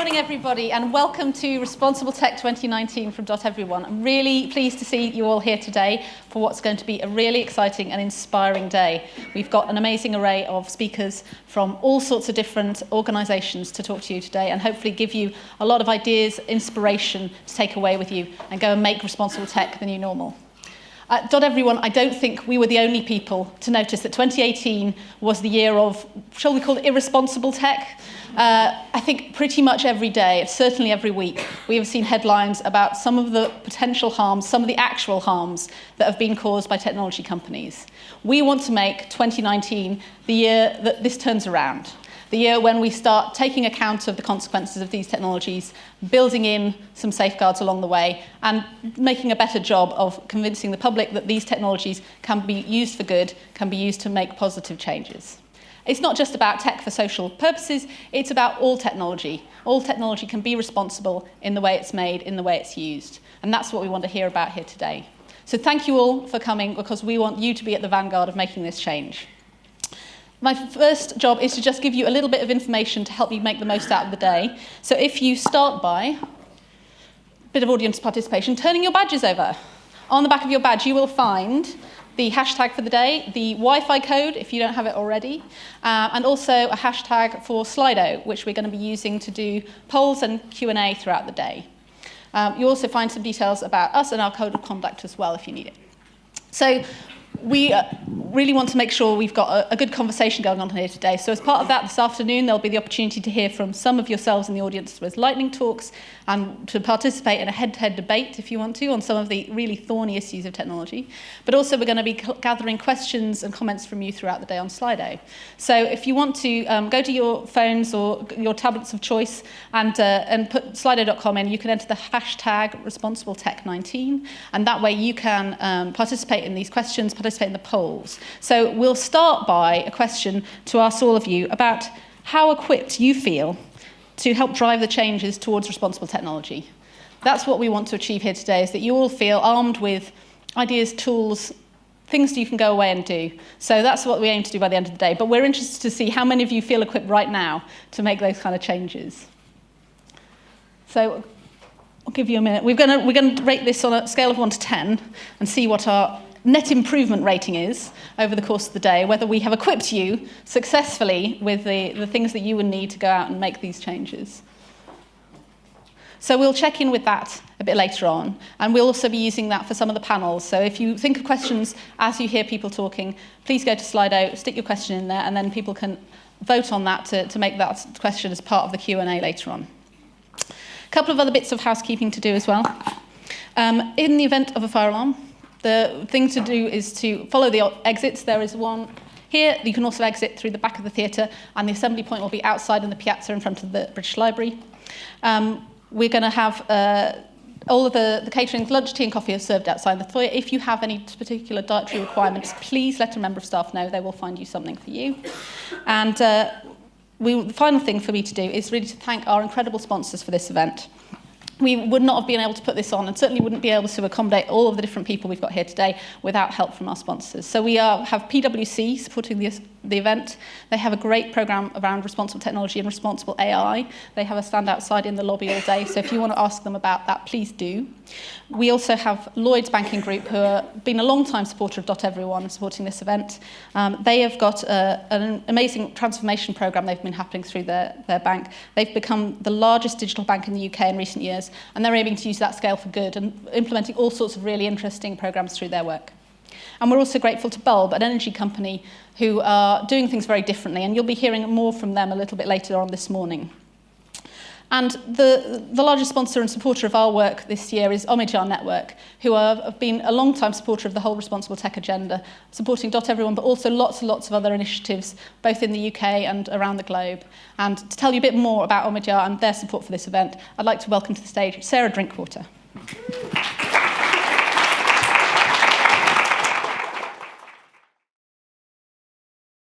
morning, everybody, and welcome to Responsible Tech 2019 from Doteveryone. I'm really pleased to see you all here today for what's going to be a really exciting and inspiring day. We've got an amazing array of speakers from all sorts of different organisations to talk to you today and hopefully give you a lot of ideas, inspiration to take away with you and go and make responsible tech the new normal. At Doteveryone, I don't think we were the only people to notice that 2018 was the year of, shall we call it, irresponsible tech. I think pretty much every day, certainly every week, we have seen headlines about some of the potential harms, some of the actual harms that have been caused by technology companies. We want to make 2019 the year that this turns around. The year when we start taking account of the consequences of these technologies, building in some safeguards along the way, and making a better job of convincing the public that these technologies can be used for good, can be used to make positive changes. It's not just about tech for social purposes, it's about all technology. All technology can be responsible in the way it's made, in the way it's used. And that's what we want to hear about here today. So thank you all for coming, because we want you to be at the vanguard of making this change. My first job is to just give you a little bit of information to help you make the most out of the day. So if you start by a bit of audience participation, turning your badges over. On the back of your badge, you will find the hashtag for the day, the Wi-Fi code, if you don't have it already, and also a hashtag for Slido, which we're going to be using to do polls and Q&A throughout the day. You'll also find some details about us and our code of conduct as well, if you need it. So we really want to make sure we've got a good conversation going on here today. So as part of that, this afternoon, there'll be the opportunity to hear from some of yourselves in the audience with lightning talks and to participate in a head-to-head debate, if you want to, on some of the really thorny issues of technology. But also, we're going to be gathering questions and comments from you throughout the day on Slido. So if you want to go to your phones or your tablets of choice and put slido.com in, you can enter the hashtag ResponsibleTech19, and that way you can participate in these questions, participate in the polls. So we'll start by a question to ask all of you about how equipped you feel to help drive the changes towards responsible technology. That's what we want to achieve here today, is that you all feel armed with ideas, tools, things that you can go away and do. So that's what we aim to do by the end of the day. But we're interested to see how many of you feel equipped right now to make those kind of changes. So I'll give you a minute. We're going to rate this on a scale of 1 to 10 and see what our net improvement rating is over the course of the day, whether we have equipped you successfully with the things that you would need to go out and make these changes. So we'll check in with that a bit later on, and we'll also be using that for some of the panels. So if you think of questions as you hear people talking, please go to Slido, stick your question in there, and then people can vote on that to make that question as part of the Q&A later on. A couple of other bits of housekeeping to do as well. In the event of a fire alarm, the thing to do is to follow the exits. There is one here. You can also exit through the back of the theatre, and the assembly point will be outside in the piazza in front of the British Library. We're going to have all of the catering, lunch, tea and coffee are served outside the foyer. If you have any particular dietary requirements, please let a member of staff know. They will find you something for you. And the final thing for me to do is really to thank our incredible sponsors for this event. We would not have been able to put this on, and certainly wouldn't be able to accommodate all of the different people we've got here today without help from our sponsors. So we have PwC supporting the event. They have a great programme around responsible technology and responsible AI. They have a stand outside in the lobby all day, so if you want to ask them about that, please do. We also have Lloyds Banking Group, who have been a long-time supporter of Doteveryone and supporting this event. They have got an amazing transformation programme they've been happening through their bank. They've become the largest digital bank in the UK in recent years, and they're aiming to use that scale for good and implementing all sorts of really interesting programmes through their work. And we're also grateful to Bulb, an energy company who are doing things very differently, and you'll be hearing more from them a little bit later on this morning. And the largest sponsor and supporter of our work this year is Omidyar Network, who have been a long-time supporter of the whole responsible tech agenda, supporting Doteveryone, but also lots and lots of other initiatives, both in the UK and around the globe. And to tell you a bit more about Omidyar and their support for this event, I'd like to welcome to the stage Sarah Drinkwater.